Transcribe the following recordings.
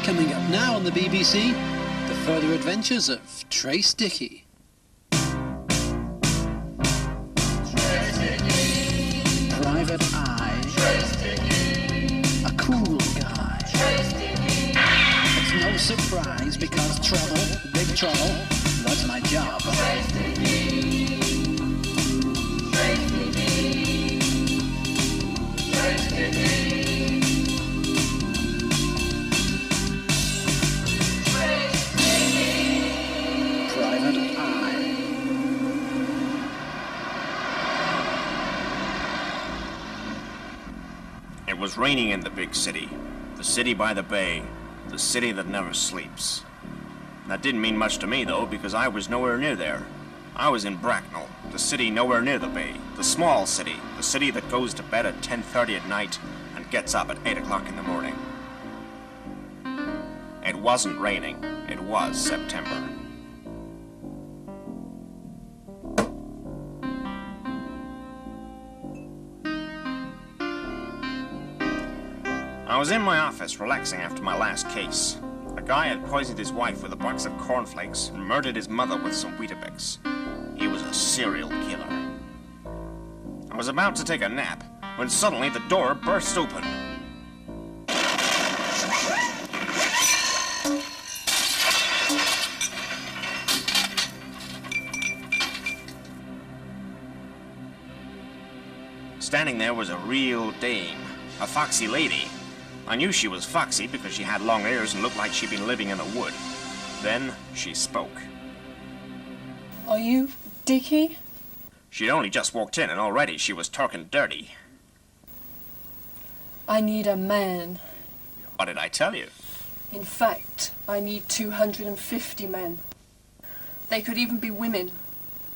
Coming up now on the BBC, the further adventures of Trace Dickey. Private Eye. A cool guy. It's no surprise because trouble, big trouble, that's my job. It was raining in the big city, the city by the bay, the city that never sleeps. That didn't mean much to me, though, because I was nowhere near there. I was in Bracknell, the city nowhere near the bay, the small city, the city that goes to bed at 10:30 at night and gets up at 8 o'clock in the morning. It wasn't raining, it was September. I was in my office relaxing after my last case. A guy had poisoned his wife with a box of cornflakes and murdered his mother with some Weetabix. He was a serial killer. I was about to take a nap when suddenly the door burst open. Standing there was a real dame, a foxy lady. I knew she was foxy because she had long ears and looked like she'd been living in the wood. Then she spoke. Are you Dickey? She'd only just walked in and already she was talking dirty. I need a man. What did I tell you? In fact, I need 250 men. They could even be women.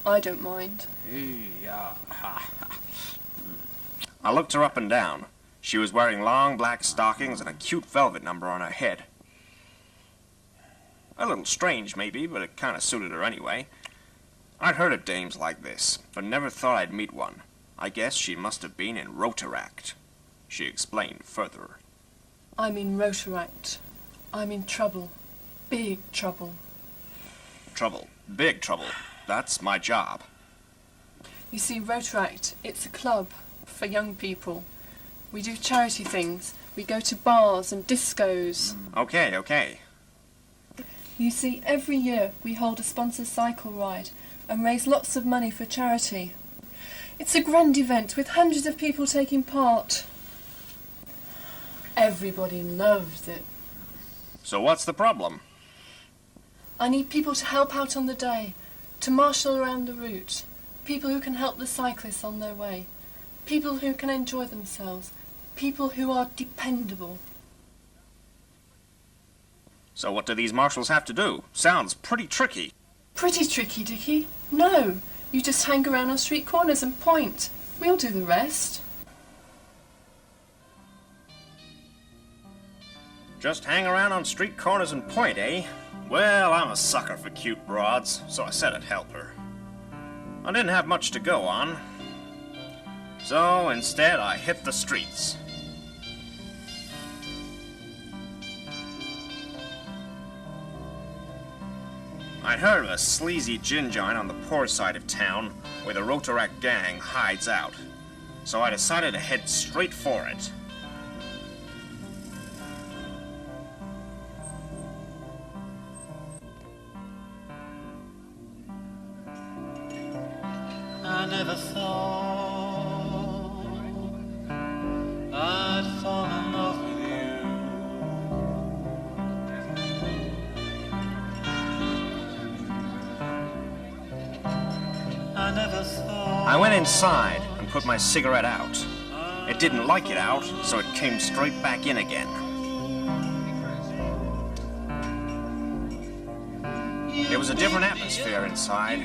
I don't mind. I looked her up and down. She was wearing long black stockings and a cute velvet number on her head. A little strange, maybe, but it kind of suited her anyway. I'd heard of dames like this, but never thought I'd meet one. I guess she must have been in Rotaract. She explained further. I'm in Rotaract. I'm in trouble. Big trouble. Trouble. Big trouble. That's my job. You see, Rotaract, it's a club for young people. We do charity things. We go to bars and discos. Okay. You see, every year we hold a sponsored cycle ride and raise lots of money for charity. It's a grand event with hundreds of people taking part. Everybody loves it. So what's the problem? I need people to help out on the day, to marshal around the route, people who can help the cyclists on their way, people who can enjoy themselves, people who are dependable. So what do these marshals have to do? Sounds pretty tricky. Pretty tricky, Dickey. No, you just hang around on street corners and point. We'll do the rest. Just hang around on street corners and point, eh? Well, I'm a sucker for cute broads, so I said I'd help her. I didn't have much to go on, so instead I hit the streets. I'd heard of a sleazy gin joint on the poor side of town where the Rotaract gang hides out, so I decided to head straight for it. I never thought I'd fall in love with you. I never thought. I went inside and put my cigarette out. It didn't like it out, so it came straight back in again. It was a different atmosphere inside.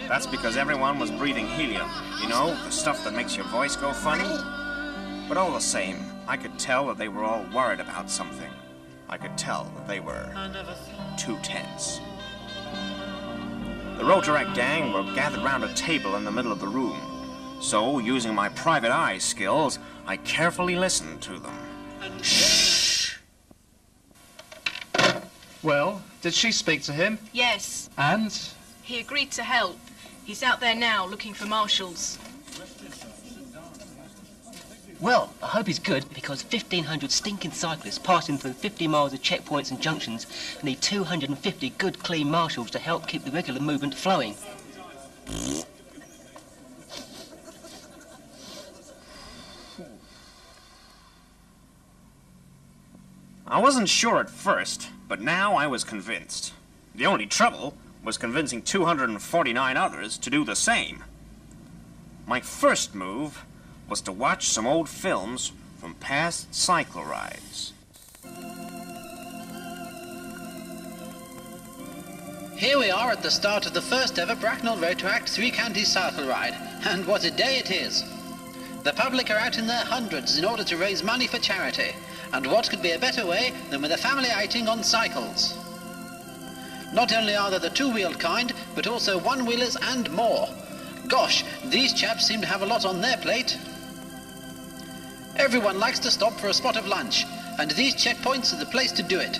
That's because everyone was breathing helium, you know, the stuff that makes your voice go funny. But all the same, I could tell that they were all worried about something. I could tell that they were too tense. The Rotaract gang were gathered round a table in the middle of the room. So, using my private eye skills, I carefully listened to them. Shh! Well, did she speak to him? Yes. And? He agreed to help. He's out there now looking for marshals. Well, I hope he's good, because 1,500 stinking cyclists passing through 50 miles of checkpoints and junctions need 250 good, clean marshals to help keep the regular movement flowing. I wasn't sure at first, but now I was convinced. The only trouble was convincing 249 others to do the same. My first move was to watch some old films from past cycle rides. Here we are at the start of the first ever Bracknell Rotaract three-county cycle ride, and what a day it is. The public are out in their hundreds in order to raise money for charity, and what could be a better way than with a family outing on cycles? Not only are there the two-wheeled kind, but also one-wheelers and more. Gosh, these chaps seem to have a lot on their plate. Everyone likes to stop for a spot of lunch, and these checkpoints are the place to do it.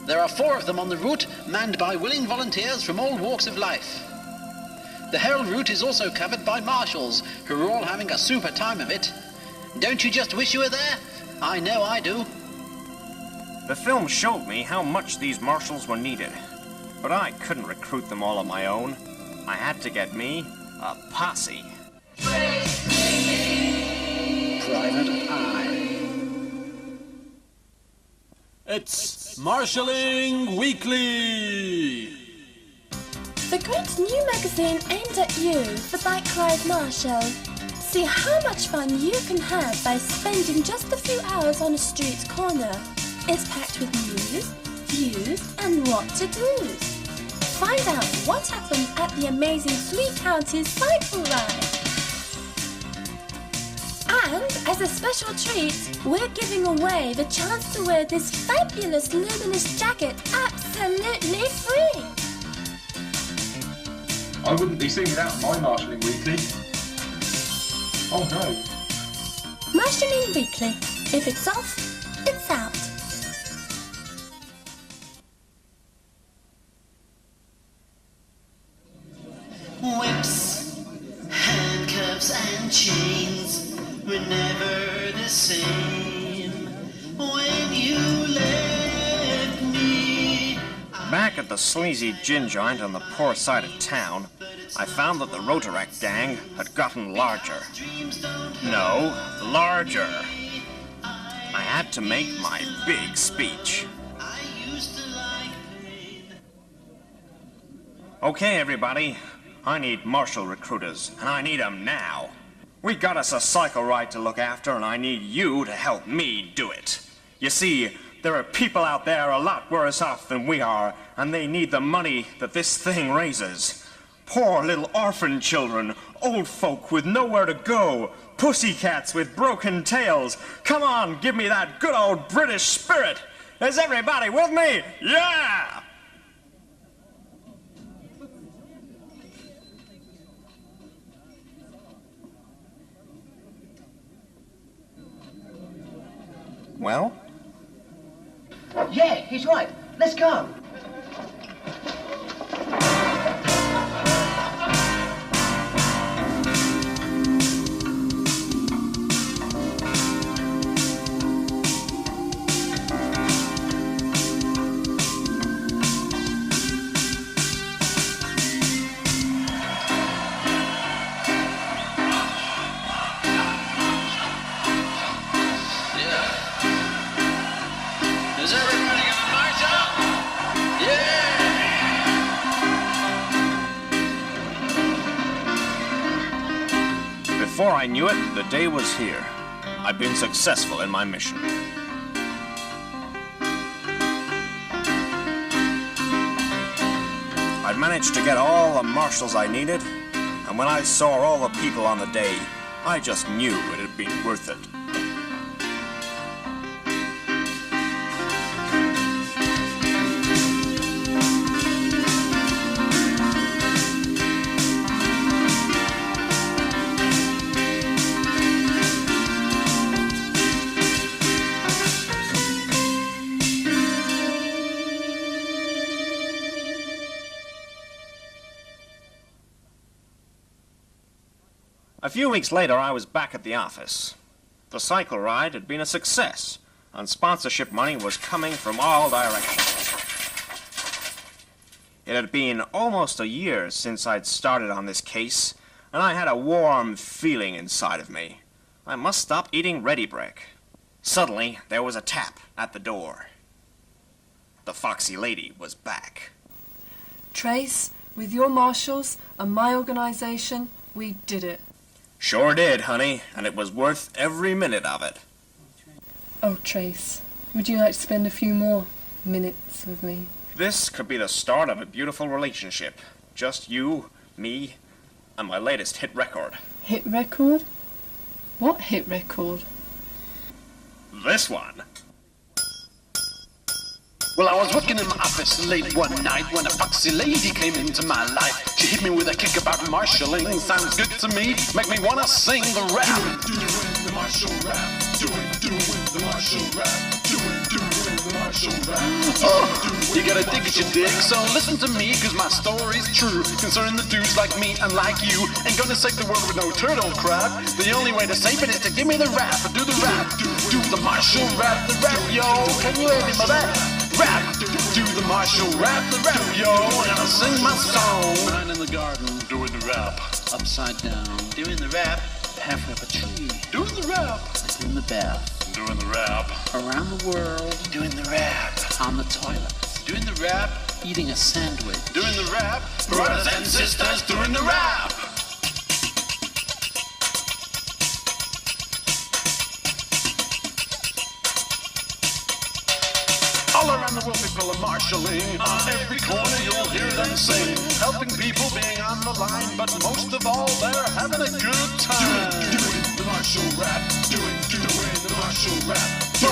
There are 4 of them on the route, manned by willing volunteers from all walks of life. The Herald route is also covered by marshals, who are all having a super time of it. Don't you just wish you were there? I know I do. The film showed me how much these marshals were needed, but I couldn't recruit them all on my own. I had to get me a posse. Private Eye. It's Marshalling Weekly! The great new magazine aimed at you, the Bike Ride Marshal. See how much fun you can have by spending just a few hours on a street corner. It's packed with news, views, and what-to-dos. Find out what happened at the amazing three-county cycle ride. And as a special treat, we're giving away the chance to wear this fabulous luminous jacket absolutely free. I wouldn't be seen without my Marshalling Weekly. Oh no. Marshalling Weekly. If it's off, it's out. Whips, handcuffs and chains were never the same when you left me. Back at the sleazy gin joint on the poor side of town, I found that the Rotaract gang had gotten larger. No, larger. I had to make my big speech. Okay, everybody. I need marshal recruiters, and I need 'em now. We got us a cycle ride to look after, and I need you to help me do it. You see, there are people out there a lot worse off than we are, and they need the money that this thing raises. Poor little orphan children, old folk with nowhere to go, pussycats with broken tails. Come on, give me that good old British spirit. Is everybody with me? Yeah! Well? Yeah, he's right. Let's go. Is everybody gonna march up? Yeah! Before I knew it, the day was here. I'd been successful in my mission. I'd managed to get all the marshals I needed, and when I saw all the people on the day, I just knew it had been worth it. A few weeks later, I was back at the office. The cycle ride had been a success, and sponsorship money was coming from all directions. It had been almost a year since I'd started on this case, and I had a warm feeling inside of me. I must stop eating ready brick. Suddenly, there was a tap at the door. The foxy lady was back. Trace, with your marshals and my organisation, we did it. Sure did, honey, and it was worth every minute of it. Oh, Trace, would you like to spend a few more minutes with me? This could be the start of a beautiful relationship. Just you, me, and my latest hit record. Hit record? What hit record? This one. Well, I was working in my office late one night when a foxy lady came into my life. She hit me with a kick about marshalling. Sounds good to me, make me wanna sing the rap. Doing the marshal rap, doing the marshal rap, doing the marshal rap. Oh, you gotta dig at your dick, so listen to me, cause my story's true. Concerning the dudes like me and like you, ain't gonna save the world with no turtle crap. The only way to save it is to give me the rap, do the rap, do the marshal rap, the rap, yo. Can you hear me, my rap, do the marshal rap, the rap, yo, and I'll sing my song. Man in the garden, doing the rap. Upside down, doing the rap. Halfway up a tree, doing the rap. In the bath, doing the rap. Around the world, doing the rap. On the toilet, doing the rap. Eating a sandwich, doing the rap. Brothers and sisters, doing the rap. All around the world people are marshalling. On every corner you'll hear them sing. Helping people being on the line, but most of all they're having a good time. Doing the marshal rap. Doing the marshal rap. Do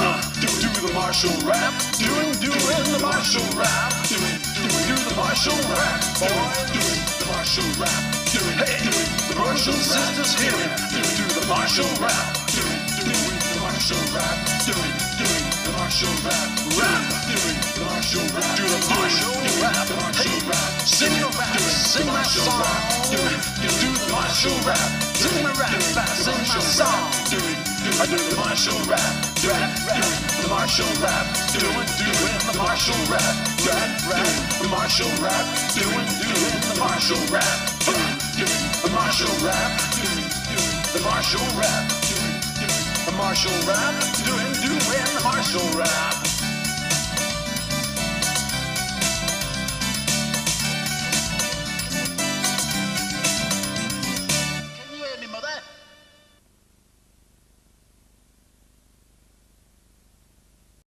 the marshal rap. Doing the marshal rap. Do the marshal rap. Boy, doing the marshal rap. Hey, the marshal sisters hear it. Do the marshal rap. Doing the marshal rap. Doing the marshal rap. Rap. Doing the marshal rap. Do the marshal rap. Hey, sing your rap. Sing my song. Do the marshal rap. Sing my rap. Sing my song. I do the marshal rap. The marshal rap. Doing the marshal rap. The marshal rap. Doing the marshal rap. The marshal rap. The marshal rap. The marshal rap. Doing the marshal rap.